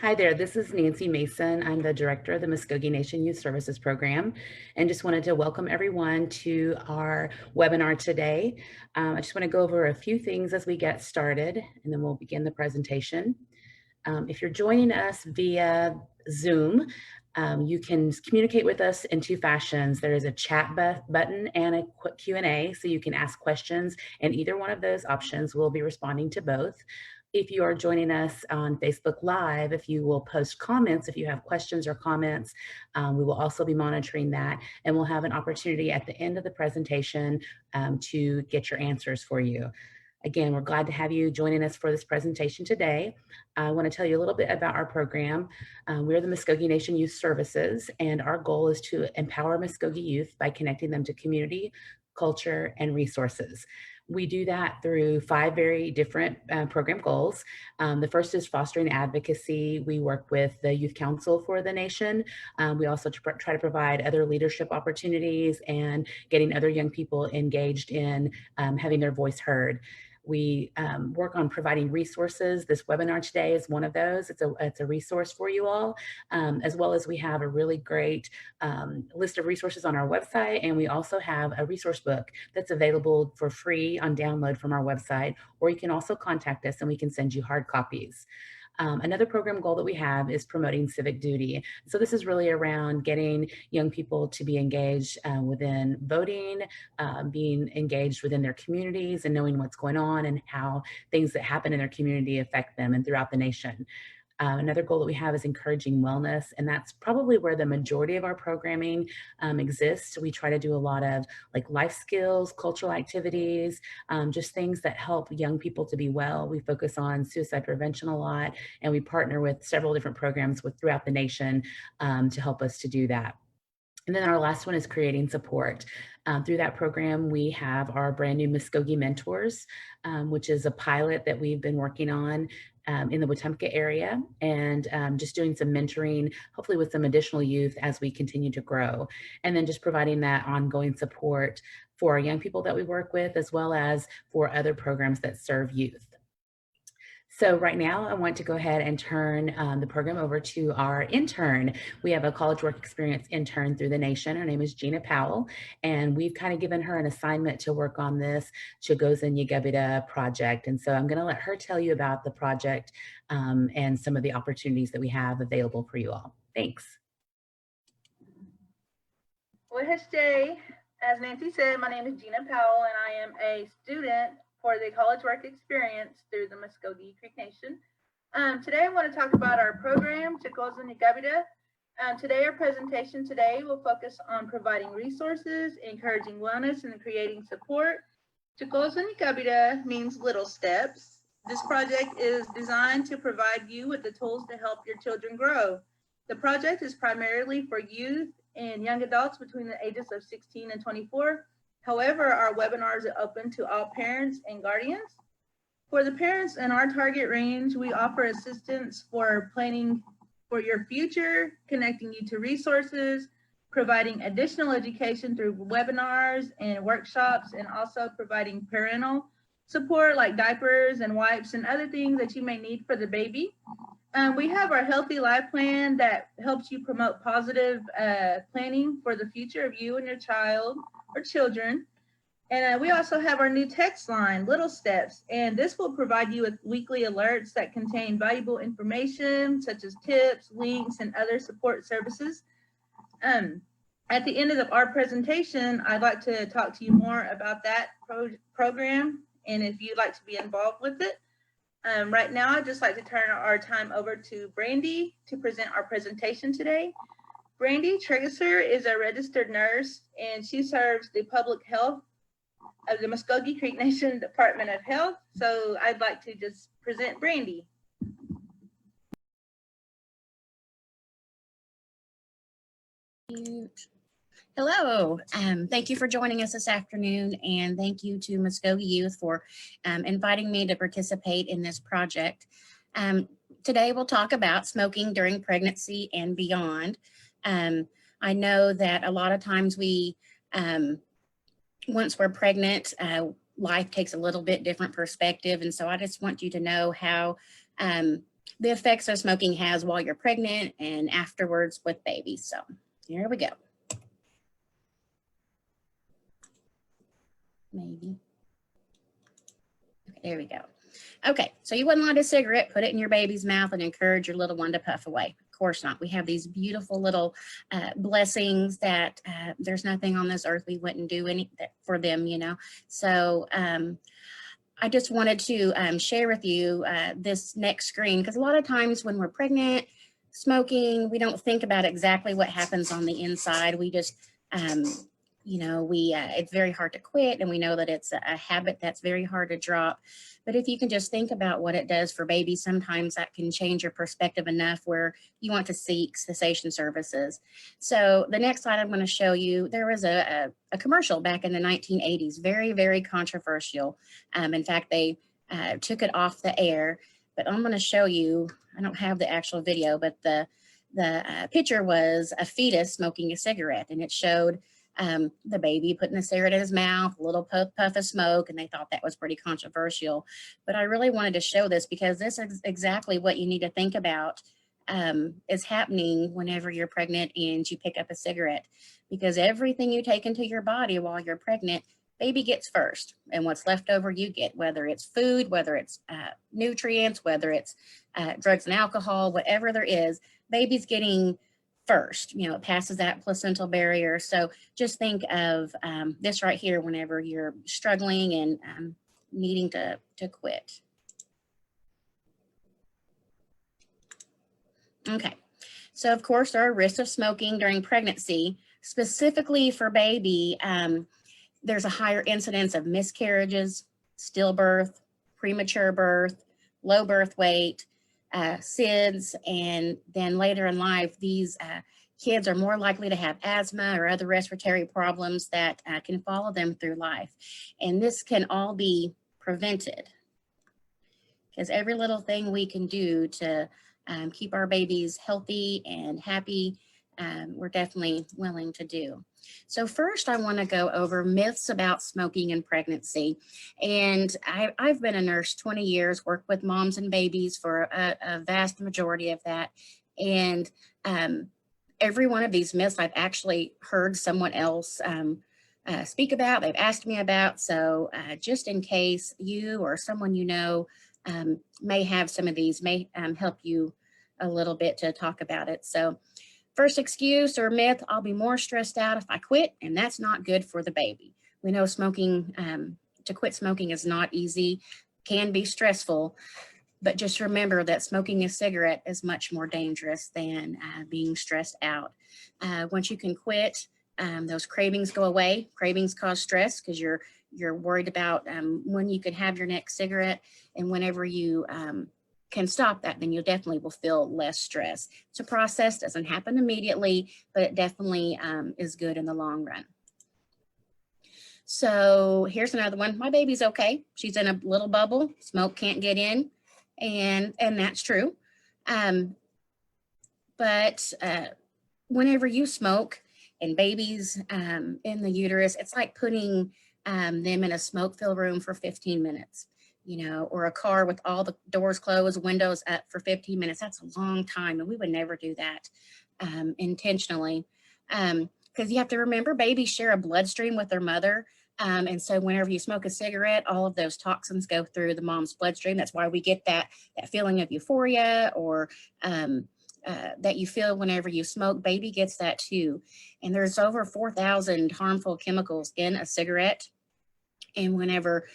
Hi there, this is Nancy Mason. I'm the director of the Muskogee Nation Youth Services Program and just wanted to welcome everyone to our webinar today. I just want to go over a few things as we get started and then we'll begin the presentation. If you're joining us via Zoom, you can communicate with us in two fashions. There is a chat button and a quick Q&A, so you can ask questions, and either one of those options will be responding to both. If you are joining us on Facebook Live, if you will post comments, if you have questions or comments, we will also be monitoring that, and we'll have an opportunity at the end of the presentation to get your answers for you. Again, we're glad to have you joining us for this presentation today. I want to tell you a little bit about our program. We're the Muskogee Nation Youth Services, and our goal is to empower Muskogee youth by connecting them to community, culture, and resources. We do that through 5 very different program goals. The first is fostering advocacy. We work with the Youth Council for the nation. We also try to provide other leadership opportunities and getting other young people engaged in having their voice heard. We work on providing resources. This webinar today is one of those. It's a resource for you all, as well as we have a really great list of resources on our website, and we also have a resource book that's available for free on download from our website, or you can also contact us and we can send you hard copies. Another program goal that we have is promoting civic duty. So this is really around getting young people to be engaged within voting, being engaged within their communities and knowing what's going on and how things that happen in their community affect them and throughout the nation. Another goal that we have is encouraging wellness, and that's probably where the majority of our programming exists. We try to do a lot of like life skills, cultural activities, just things that help young people to be well. We focus on suicide prevention a lot, and we partner with several different programs throughout the nation to help us to do that. And then our last one is creating support. Through that program, we have our brand new Muskogee Mentors, which is a pilot that we've been working on in the Wetumpka area, and just doing some mentoring, hopefully with some additional youth as we continue to grow. And then just providing that ongoing support for our young people that we work with, as well as for other programs that serve youth. So right now, I want to go ahead and turn the program over to our intern. We have a college work experience intern through the nation. Her name is Gina Powell, and we've kind of given her an assignment to work on this Cutkosen Yekvpetv project. And so I'm going to let her tell you about the project and some of the opportunities that we have available for you all. Thanks. Well, as Nancy said, my name is Gina Powell, and I am a student for the college work experience through the Muskogee Creek Nation. Today I want to talk about our program, Cutkosen Yekvpetv. Today our presentation will focus on providing resources, encouraging wellness, and creating support. Cutkosen Yekvpetv means little steps. This project is designed to provide you with the tools to help your children grow. The project is primarily for youth and young adults between the ages of 16 and 24. However, our webinars are open to all parents and guardians. For the parents in our target range, we offer assistance for planning for your future, connecting you to resources, providing additional education through webinars and workshops, and also providing parental support like diapers and wipes and other things that you may need for the baby. We have our Healthy Life Plan that helps you promote positive planning for the future of you and your child or children. And we also have our new text line, Little Steps, and this will provide you with weekly alerts that contain valuable information such as tips, links, and other support services. At the end of our presentation, I'd like to talk to you more about that program and if you'd like to be involved with it. Right now, I'd just like to turn our time over to Brandy to present our presentation today. Brandy Treagesser is a registered nurse, and she serves the public health of the Muskogee Creek Nation Department of Health. So I'd like to just present Brandy. Hello, thank you for joining us this afternoon, and thank you to Muskogee Youth for inviting me to participate in this project. Today we'll talk about smoking during pregnancy and beyond. I know that a lot of times we, once we're pregnant, life takes a little bit different perspective, and so I just want you to know how the effects of smoking has while you're pregnant and afterwards with babies. So here we go. Maybe. Okay, there we go. Okay, so you wouldn't light a cigarette, put it in your baby's mouth and encourage your little one to puff away. Of course not. We have these beautiful little blessings that there's nothing on this earth we wouldn't do for them, you know. So I just wanted to share with you this next screen, because a lot of times when we're pregnant, smoking, we don't think about exactly what happens on the inside. We just, you know, it's very hard to quit, and we know that it's a habit that's very hard to drop. But if you can just think about what it does for babies, sometimes that can change your perspective enough where you want to seek cessation services. So the next slide I'm going to show you, there was a commercial back in the 1980s, very, very controversial. In fact, they took it off the air, but I'm going to show you, I don't have the actual video, but the picture was a fetus smoking a cigarette, and it showed the baby putting a cigarette in his mouth, a little puff of smoke, and they thought that was pretty controversial. But I really wanted to show this because this is exactly what you need to think about is happening whenever you're pregnant and you pick up a cigarette, because everything you take into your body while you're pregnant, baby gets first, and what's left over you get, whether it's food, whether it's nutrients, whether it's drugs and alcohol, whatever there is, baby's getting first. You know, it passes that placental barrier. So just think of this right here whenever you're struggling and needing to quit. Okay, so of course there are risks of smoking during pregnancy, specifically for baby. There's a higher incidence of miscarriages, stillbirth, premature birth, low birth weight, SIDS, and then later in life, these kids are more likely to have asthma or other respiratory problems that can follow them through life. And this can all be prevented, because every little thing we can do to keep our babies healthy and happy, we're definitely willing to do. So first, I want to go over myths about smoking and pregnancy. And I've been a nurse 20 years, worked with moms and babies for a vast majority of that. And every one of these myths I've actually heard someone else speak about, they've asked me about. So just in case you or someone you know may have some of these, may help you a little bit to talk about it. So first excuse or myth, I'll be more stressed out if I quit, and that's not good for the baby. We know smoking, to quit smoking is not easy, can be stressful, but just remember that smoking a cigarette is much more dangerous than being stressed out. Once you can quit, those cravings go away. Cravings cause stress because you're worried about when you can have your next cigarette, and whenever you can stop that, then you definitely will feel less stress. It's a process, doesn't happen immediately, but it definitely is good in the long run. So here's another one. My baby's okay. She's in a little bubble. Smoke can't get in, and that's true. But whenever you smoke and babies in the uterus, it's like putting them in a smoke-filled room for 15 minutes. You know, or a car with all the doors closed, windows up for 15 minutes. That's a long time, and we would never do that intentionally. Because you have to remember, babies share a bloodstream with their mother. And so whenever you smoke a cigarette, all of those toxins go through the mom's bloodstream. That's why we get that feeling of euphoria or that you feel whenever you smoke. Baby gets that too. And there's over 4,000 harmful chemicals in a cigarette. And whenever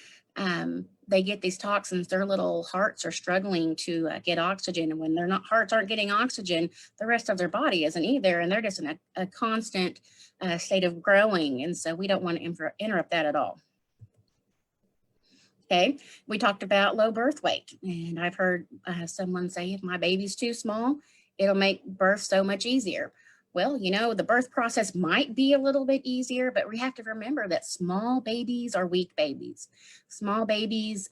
they get these toxins, their little hearts are struggling to get oxygen. And when their hearts aren't getting oxygen, the rest of their body isn't either. And they're just in a constant state of growing. And so we don't want to interrupt that at all. Okay, we talked about low birth weight. And I've heard someone say, if my baby's too small, it'll make birth so much easier. Well, you know, the birth process might be a little bit easier, but we have to remember that small babies are weak babies. Small babies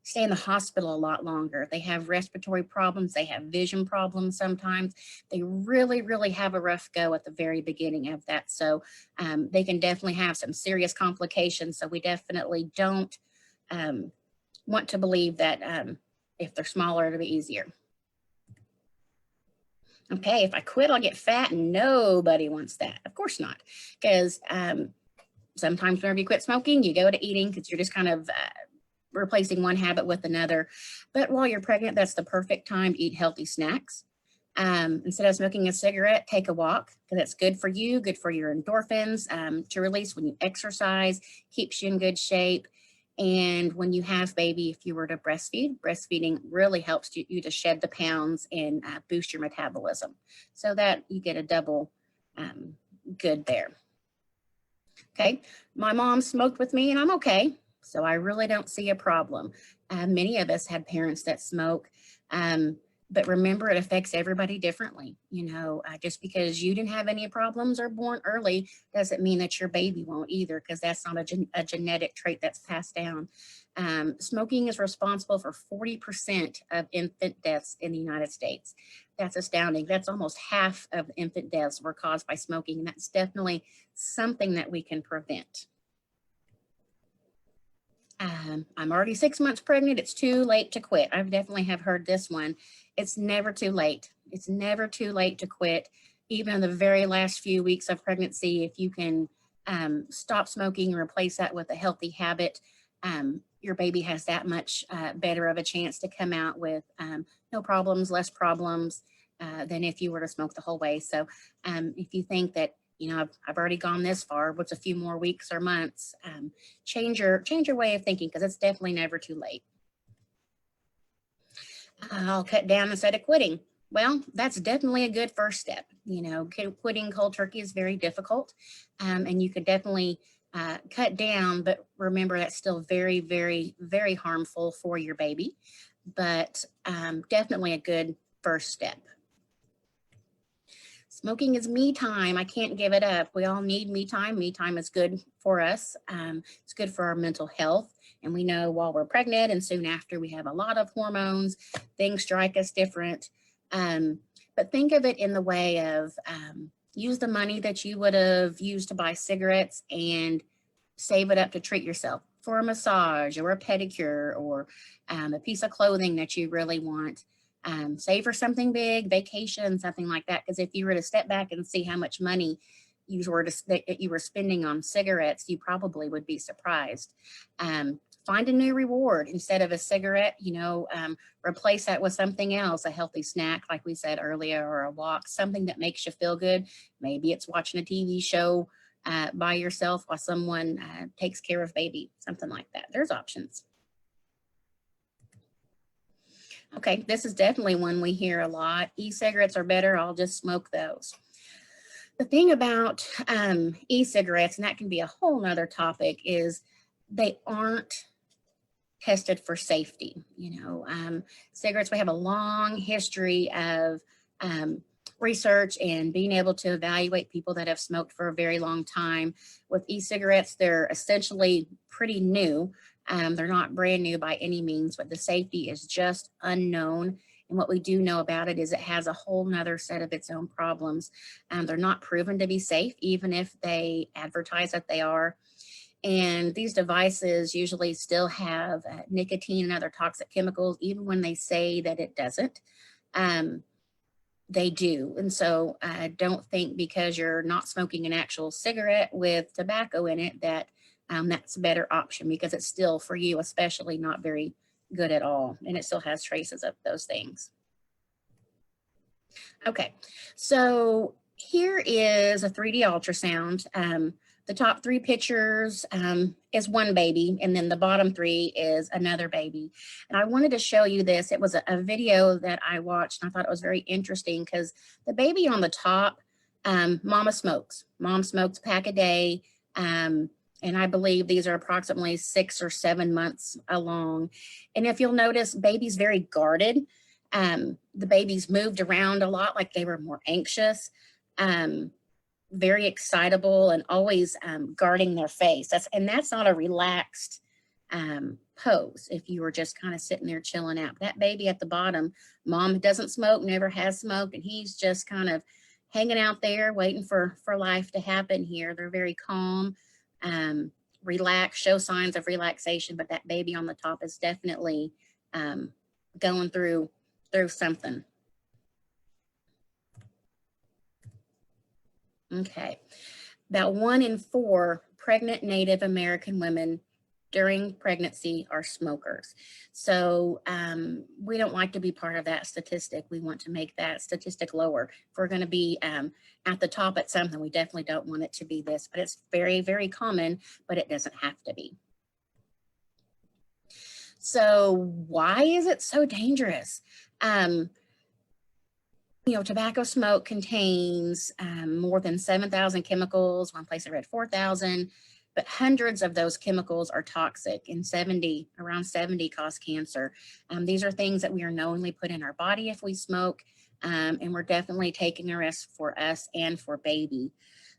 stay in the hospital a lot longer. They have respiratory problems. They have vision problems sometimes. They really, really have a rough go at the very beginning of that. So they can definitely have some serious complications. So we definitely don't want to believe that if they're smaller, it'll be easier. Okay, if I quit, I'll get fat. Nobody wants that. Of course not, because sometimes whenever you quit smoking, you go to eating because you're just kind of replacing one habit with another. But while you're pregnant, that's the perfect time to eat healthy snacks. Instead of smoking a cigarette, take a walk because that's good for you, good for your endorphins to release when you exercise, keeps you in good shape. And when you have baby, if you were to breastfeed, breastfeeding really helps you to shed the pounds and boost your metabolism so that you get a double good there. Okay, my mom smoked with me and I'm okay. So I really don't see a problem. Many of us had parents that smoke. But remember, it affects everybody differently. You know, just because you didn't have any problems or born early doesn't mean that your baby won't either, because that's not a genetic trait that's passed down. Smoking is responsible for 40% of infant deaths in the United States. That's astounding. That's almost half of infant deaths were caused by smoking, and that's definitely something that we can prevent. I'm already 6 months pregnant. It's too late to quit. I definitely have heard this one. It's never too late. It's never too late to quit. Even in the very last few weeks of pregnancy, if you can stop smoking and replace that with a healthy habit, your baby has that much better of a chance to come out with no problems, less problems than if you were to smoke the whole way. So if you think that, you know, I've already gone this far, what's a few more weeks or months, change your way of thinking, because it's definitely never too late. I'll cut down instead of quitting. Well, that's definitely a good first step. You know, quitting cold turkey is very difficult, and you could definitely cut down, but remember that's still very, very, very harmful for your baby, but definitely a good first step. Smoking is me time. I can't give it up. We all need me time. Me time is good for us. It's good for our mental health. And we know while we're pregnant and soon after, we have a lot of hormones. Things strike us different. But think of it in the way of use the money that you would have used to buy cigarettes and save it up to treat yourself for a massage or a pedicure or a piece of clothing that you really want. Save for something big, vacation, something like that. Because if you were to step back and see how much money you were spending on cigarettes, you probably would be surprised. Find a new reward instead of a cigarette. You know, replace that with something else, a healthy snack, like we said earlier, or a walk, something that makes you feel good. Maybe it's watching a TV show by yourself while someone takes care of baby, something like that. There's options. Okay, this is definitely one we hear a lot. E-cigarettes are better. I'll just smoke those. The thing about e-cigarettes, and that can be a whole nother topic, is they aren't tested for safety. You know, cigarettes, we have a long history of research and being able to evaluate people that have smoked for a very long time. With e-cigarettes, they're essentially pretty new. They're not brand new by any means, but the safety is just unknown. And what we do know about it is it has a whole nother set of its own problems. They're not proven to be safe, even if they advertise that they are. And these devices usually still have nicotine and other toxic chemicals, even when they say that it doesn't. They do. And so I don't think because you're not smoking an actual cigarette with tobacco in it that that's a better option, because it's still, for you especially, not very good at all. And it still has traces of those things. Okay, so here is a 3D ultrasound. The top 3 pictures is one baby, and then the bottom 3 is another baby. And I wanted to show you this. It was a video that I watched, and I thought it was very interesting because the baby on the top, mama smokes. Mom smokes a pack a day. And I believe these are approximately 6 or 7 months along. And if you'll notice, baby's very guarded. The baby's moved around a lot, like they were more anxious, very excitable, and always guarding their face. That's not a relaxed pose. If you were just kind of sitting there chilling out, that baby at the bottom, mom doesn't smoke, never has smoked, and he's just kind of hanging out there waiting for life to happen here. They're very calm. Relax, show signs of relaxation, but that baby on the top is definitely going through something. Okay. About 1 in 4 pregnant Native American women during pregnancy are smokers. So we don't like to be part of that statistic. We want to make that statistic lower. If we're going to be at the top at something, we definitely don't want it to be this, but it's very, very common, but it doesn't have to be. So why is it so dangerous? Tobacco smoke contains more than 7,000 chemicals. One place I read 4,000, but hundreds of those chemicals are toxic, and around 70 cause cancer. These are things that we are knowingly put in our body if we smoke, and we're definitely taking a risk for us and for baby.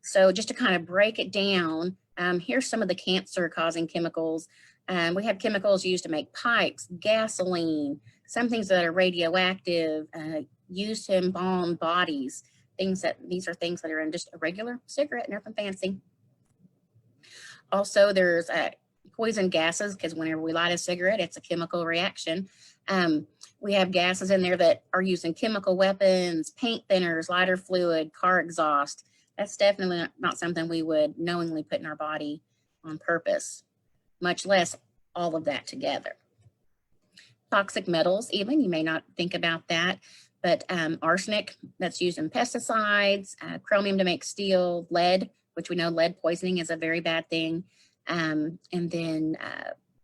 So just to kind of break it down, here's some of the cancer-causing chemicals. We have chemicals used to make pipes, gasoline, some things that are radioactive, used to embalm bodies. These are things that are in just a regular cigarette, nothing fancy. Also, there's poison gases, because whenever we light a cigarette, it's a chemical reaction. We have gases in there that are used in chemical weapons, paint thinners, lighter fluid, car exhaust. That's definitely not something we would knowingly put in our body on purpose, much less all of that together. Toxic metals, even, you may not think about that, but arsenic that's used in pesticides, chromium to make steel, lead, which we know lead poisoning is a very bad thing, and then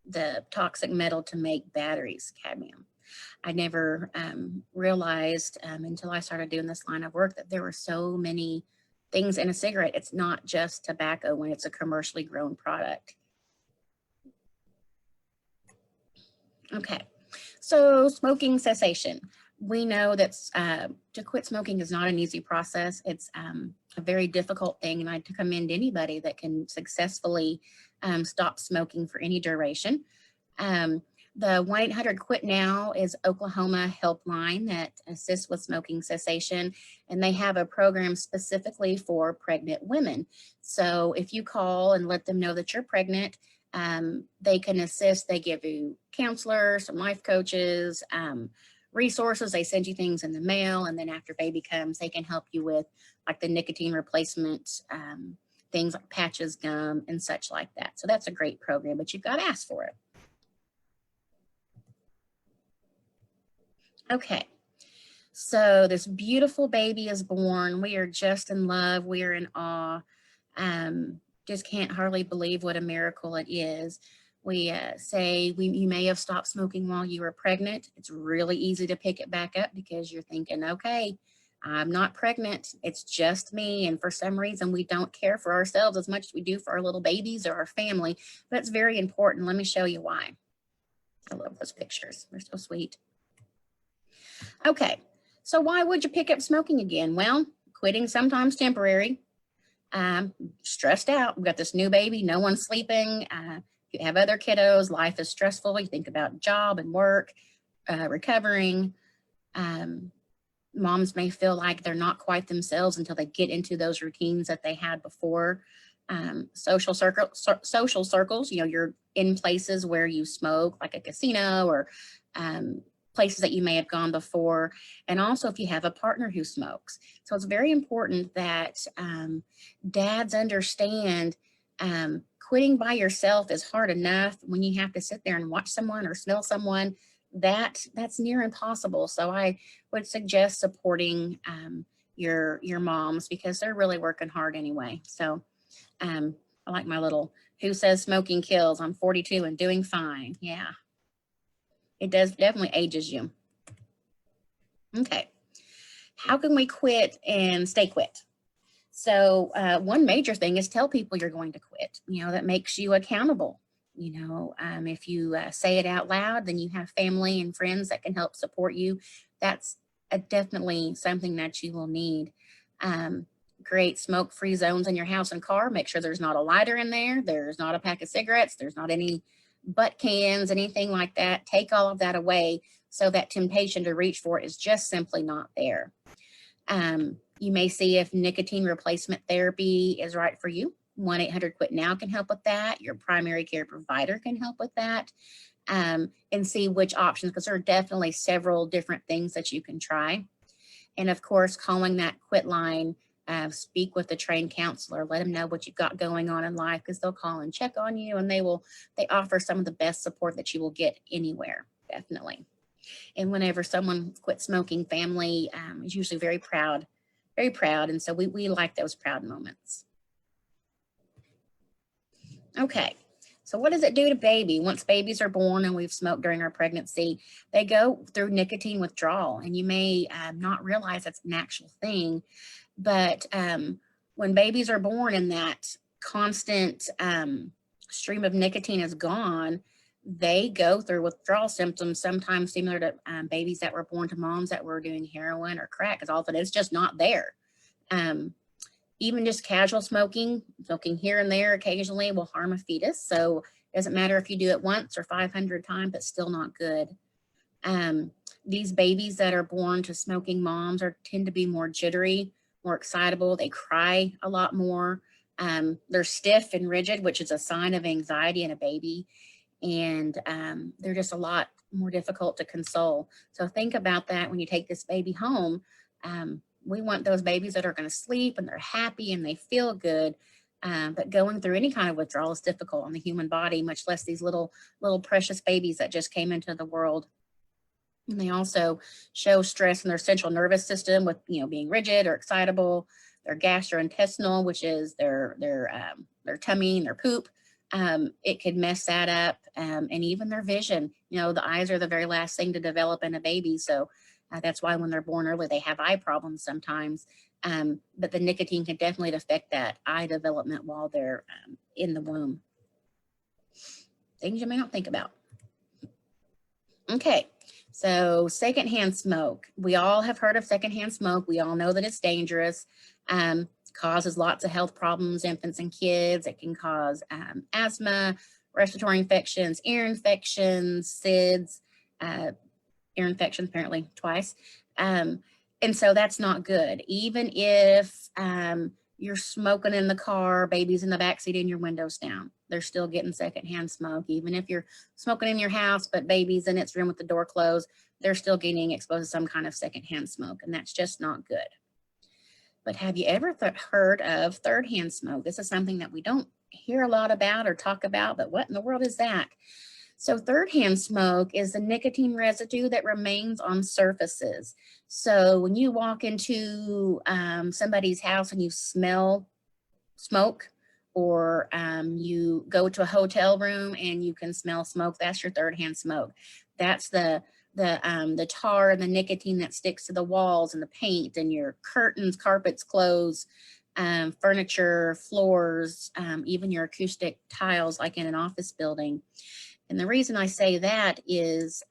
the toxic metal to make batteries, cadmium. I never realized until I started doing this line of work that there were so many things in a cigarette. It's not just tobacco when it's a commercially grown product. Okay, so smoking cessation. We know that to quit smoking is not an easy process. It's a very difficult thing, and I commend anybody that can successfully stop smoking for any duration. The 1-800-QUIT-NOW is Oklahoma helpline that assists with smoking cessation, and they have a program specifically for pregnant women. So if you call and let them know that you're pregnant, they can assist. They give you counselors, some life coaches, resources. They send you things in the mail, and then after baby comes, they can help you with like the nicotine replacement, things like patches, gum, and such like that. So that's a great program, but you've got to ask for it. Okay, so this beautiful baby is born. We are just in love. We are in awe. Just can't hardly believe what a miracle it is. We say you may have stopped smoking while you were pregnant. It's really easy to pick it back up because you're thinking, okay, I'm not pregnant. It's just me. And for some reason, we don't care for ourselves as much as we do for our little babies or our family. But it's very important. Let me show you why. I love those pictures. They're so sweet. Okay, so why would you pick up smoking again? Well, quitting sometimes temporary. Stressed out. We've got this new baby. No one's sleeping. You have other kiddos. Life is stressful. You think about job and work, recovering. Moms may feel like they're not quite themselves until they get into those routines that they had before. Social circles, you're in places where you smoke, like a casino or places that you may have gone before. And also if you have a partner who smokes. So it's very important that dads understand quitting by yourself is hard enough. When you have to sit there and watch someone or smell someone, that's near impossible. So I would suggest supporting your moms because they're really working hard anyway. So I like my little, who says smoking kills? I'm 42 and doing fine. Yeah. It does, definitely ages you. Okay. How can we quit and stay quit? So one major thing is tell people you're going to quit. That makes you accountable. If you say it out loud, then you have family and friends that can help support you. That's definitely something that you will need. Create smoke-free zones in your house and car. Make sure there's not a lighter in there. There's not a pack of cigarettes. There's not any butt cans, anything like that. Take all of that away so that temptation to reach for it is just simply not there. You may see if nicotine replacement therapy is right for you. 1-800-QUIT-NOW can help with that. Your primary care provider can help with that, and see which options, because there are definitely several different things that you can try. And of course, calling that quit line speak with the trained counselor, let them know what you've got going on in life, because they'll call and check on you, and they offer some of the best support that you will get anywhere, definitely. And whenever someone quits smoking, family is usually very proud. And so we like those proud moments. Okay, so what does it do to baby? Once babies are born and we've smoked during our pregnancy, they go through nicotine withdrawal, and you may not realize that's an actual thing, but when babies are born and that constant stream of nicotine is gone, they go through withdrawal symptoms, sometimes similar to babies that were born to moms that were doing heroin or crack, because often it's just not there. Even just casual smoking here and there occasionally will harm a fetus. So it doesn't matter if you do it once or 500 times, it's still not good. These babies that are born to smoking moms tend to be more jittery, more excitable. They cry a lot more. They're stiff and rigid, which is a sign of anxiety in a baby. And they're just a lot more difficult to console. So think about that when you take this baby home. We want those babies that are going to sleep and they're happy and they feel good. But going through any kind of withdrawal is difficult on the human body, much less these little precious babies that just came into the world. And they also show stress in their central nervous system with, being rigid or excitable. Their gastrointestinal, which is their tummy and their poop. It could mess that up, and even their vision. The eyes are the very last thing to develop in a baby. So that's why when they're born early, they have eye problems sometimes. But the nicotine can definitely affect that eye development while they're in the womb. Things you may not think about. Okay, so secondhand smoke. We all have heard of secondhand smoke. We all know that it's dangerous. Causes lots of health problems, infants and kids. It can cause asthma, respiratory infections, ear infections, SIDS, ear infections apparently twice. And so that's not good. Even if you're smoking in the car, baby's in the backseat and your window's down, they're still getting secondhand smoke. Even if you're smoking in your house, but baby's in its room with the door closed, they're still getting exposed to some kind of secondhand smoke, and that's just not good. But have you ever heard of third-hand smoke? This is something that we don't hear a lot about or talk about, but what in the world is that? So third-hand smoke is the nicotine residue that remains on surfaces. So when you walk into somebody's house and you smell smoke, or you go to a hotel room and you can smell smoke, that's your third-hand smoke. That's the tar and the nicotine that sticks to the walls and the paint and your curtains, carpets, clothes, furniture, floors, even your acoustic tiles like in an office building. And the reason I say that is,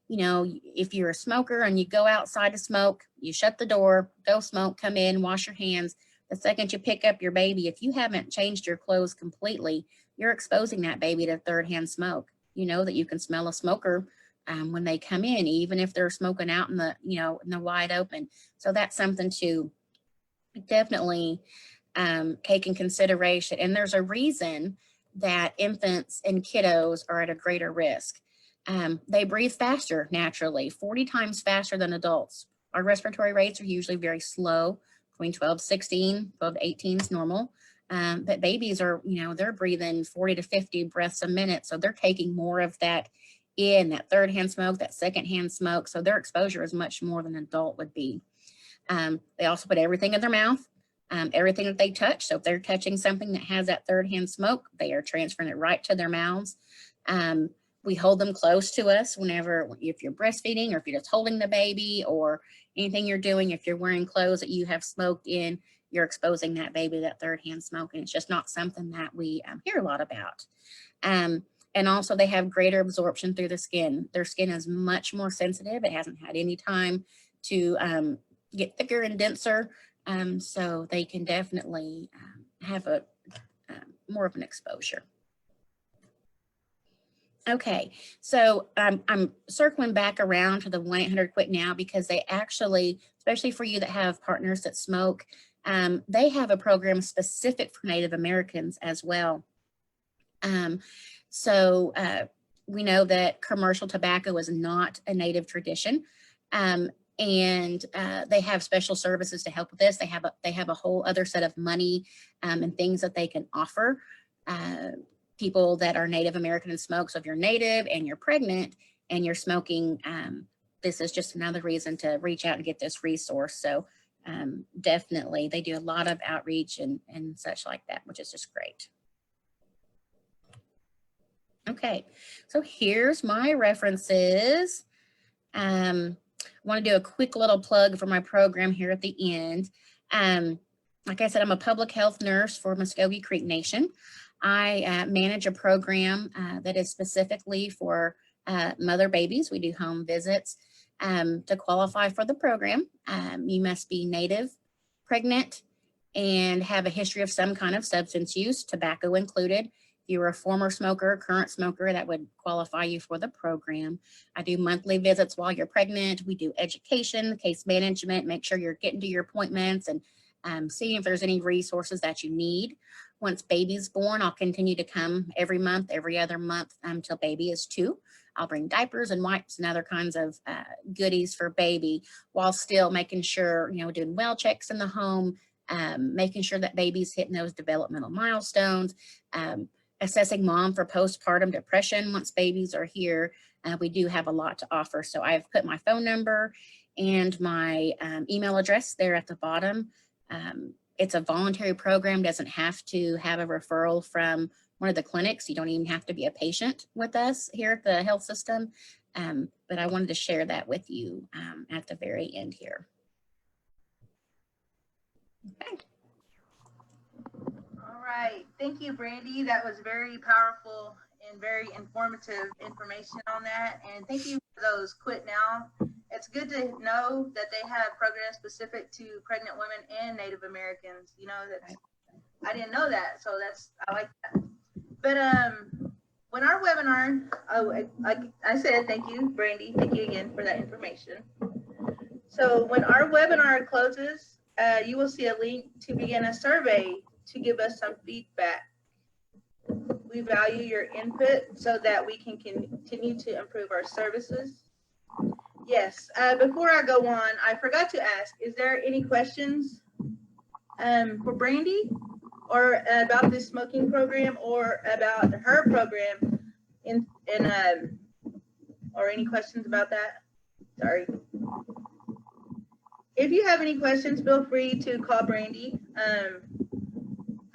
if you're a smoker and you go outside to smoke, you shut the door, go smoke, come in, wash your hands. The second you pick up your baby, if you haven't changed your clothes completely, you're exposing that baby to third-hand smoke. You know that you can smell a smoker when they come in, even if they're smoking out in the, in the wide open. So that's something to definitely take in consideration. And there's a reason that infants and kiddos are at a greater risk. They breathe faster naturally, 40 times faster than adults. Our respiratory rates are usually very slow, between 12 to 16, 12 to 18 is normal. But babies are, they're breathing 40 to 50 breaths a minute. So they're taking more of that in, that third-hand smoke, that second-hand smoke. So their exposure is much more than an adult would be. They also put everything in their mouth, everything that they touch. So if they're touching something that has that third-hand smoke, they are transferring it right to their mouths. We hold them close to us if you're breastfeeding, or if you're just holding the baby, or anything you're doing. If you're wearing clothes that you have smoked in, you're exposing that baby to that third-hand smoke. And it's just not something that we hear a lot about. And also they have greater absorption through the skin. Their skin is much more sensitive. It hasn't had any time to get thicker and denser. So they can definitely have a more of an exposure. Okay, so I'm circling back around to the 1-800-QUIT now, because they actually, especially for you that have partners that smoke, they have a program specific for Native Americans as well. We know that commercial tobacco is not a Native tradition. and they have special services to help with this. They have a whole other set of money and things that they can offer people that are Native American and smoke. So if you're Native and you're pregnant and you're smoking, this is just another reason to reach out and get this resource. So definitely they do a lot of outreach and such like that, which is just great. Okay, so here's my references. I want to do a quick little plug for my program here at the end. Like I said, I'm a public health nurse for Muskogee Creek Nation. I manage a program that is specifically for mother babies. We do home visits. To qualify for the program, you must be Native, pregnant, and have a history of some kind of substance use, tobacco included. If you're a former smoker, current smoker, that would qualify you for the program. I do monthly visits while you're pregnant. We do education, case management, make sure you're getting to your appointments and see if there's any resources that you need. Once baby's born, I'll continue to come every month, every other month until baby is 2. I'll bring diapers and wipes and other kinds of goodies for baby while still making sure, doing well checks in the home, making sure that baby's hitting those developmental milestones, assessing mom for postpartum depression once babies are here. We do have a lot to offer. So I've put my phone number and my email address there at the bottom. It's a voluntary program, doesn't have to have a referral from one of the clinics. You don't even have to be a patient with us here at the health system. But I wanted to share that with you at the very end here. Okay. All right. Thank you, Brandy. That was very powerful and very informative information on that. And thank you for those Quit Now. It's good to know that they have programs specific to pregnant women and Native Americans. I didn't know that. So I like that. But when our webinar, like I said, thank you, Brandy. Thank you again for that information. So when our webinar closes, you will see a link to begin a survey to give us some feedback. We value your input so that we can continue to improve our services. Yes, before I go on, I forgot to ask, is there any questions for Brandy or about this smoking program or about her program or any questions about that? Sorry. If you have any questions, feel free to call Brandy.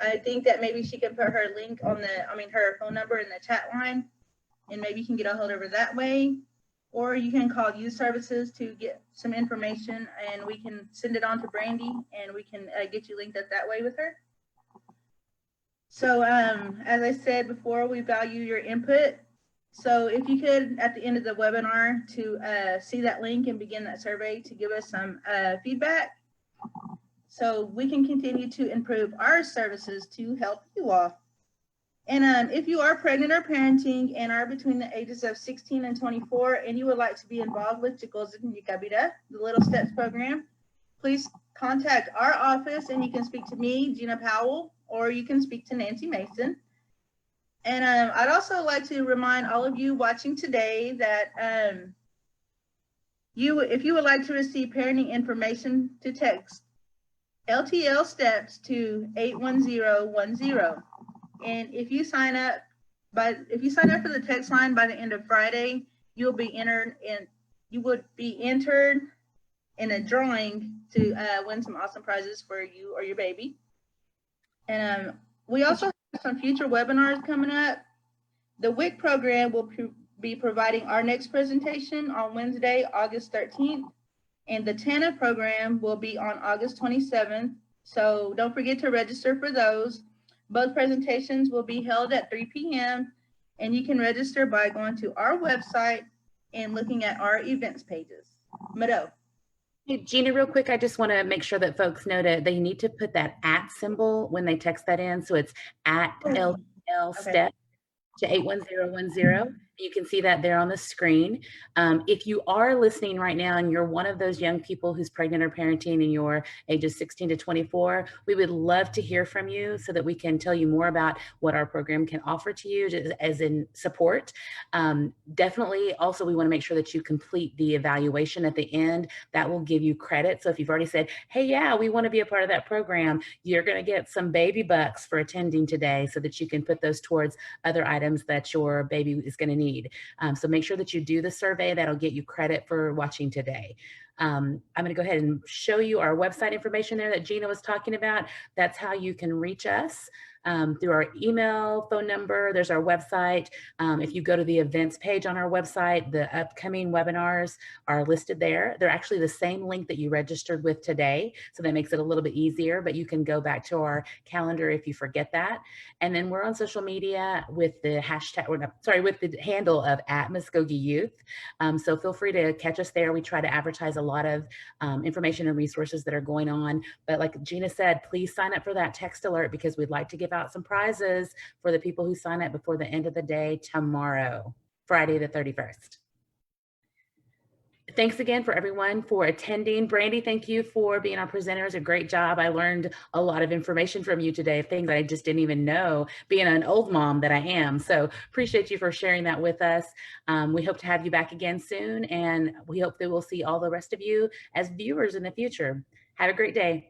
I think that maybe she can put her link on her phone number in the chat line, and maybe you can get a hold of her that way. Or you can call youth services to get some information, and we can send it on to Brandy, and we can get you linked up that way with her. So as I said before, we value your input. So if you could, at the end of the webinar, to see that link and begin that survey to give us some feedback, so we can continue to improve our services to help you all. And if you are pregnant or parenting and are between the ages of 16 and 24 and you would like to be involved with Cutkosen and Yekvpetv, the Little Steps program, please contact our office and you can speak to me, Gina Powell, or you can speak to Nancy Mason. And I'd also like to remind all of you watching today that if you would like to receive parenting information, to text LTL steps to 81010. And if you sign up for the text line by the end of Friday, you would be entered in a drawing to win some awesome prizes for you or your baby. And we also have some future webinars coming up. The WIC program will be providing our next presentation on Wednesday, August 13th. And the TANA program will be on August 27th. So don't forget to register for those. Both presentations will be held at 3 p.m. and you can register by going to our website and looking at our events pages. Mado. Hey, Gina, real quick, I just want to make sure that folks know that they need to put that @ symbol when they text that in. So it's @ LTL step to 81010. You can see that there on the screen. If you are listening right now and you're one of those young people who's pregnant or parenting and you're ages 16 to 24, we would love to hear from you so that we can tell you more about what our program can offer to you as in support. Definitely also, we want to make sure that you complete the evaluation at the end. That will give you credit. So if you've already said, hey, yeah, we want to be a part of that program, you're going to get some baby bucks for attending today so that you can put those towards other items that your baby is going to need. So make sure that you do the survey. That'll get you credit for watching today. I'm going to go ahead and show you our website information there that Gina was talking about. That's how you can reach us. Through our email, phone number, there's our website. If you go to the events page on our website, the upcoming webinars are listed there. They're actually the same link that you registered with today, so that makes it a little bit easier, but you can go back to our calendar if you forget that. And then we're on social media with the hashtag, with the handle of @MuskogeYouth. So feel free to catch us there. We try to advertise a lot of information and resources that are going on. But like Gina said, please sign up for that text alert because we'd like to give out some prizes for the people who sign up before the end of the day tomorrow, Friday the 31st. Thanks again for everyone for attending. Brandy, thank you for being our presenter. It's a great job. I learned a lot of information from you today, things I just didn't even know, being an old mom that I am. So appreciate you for sharing that with us. We hope to have you back again soon, and we hope that we'll see all the rest of you as viewers in the future. Have a great day.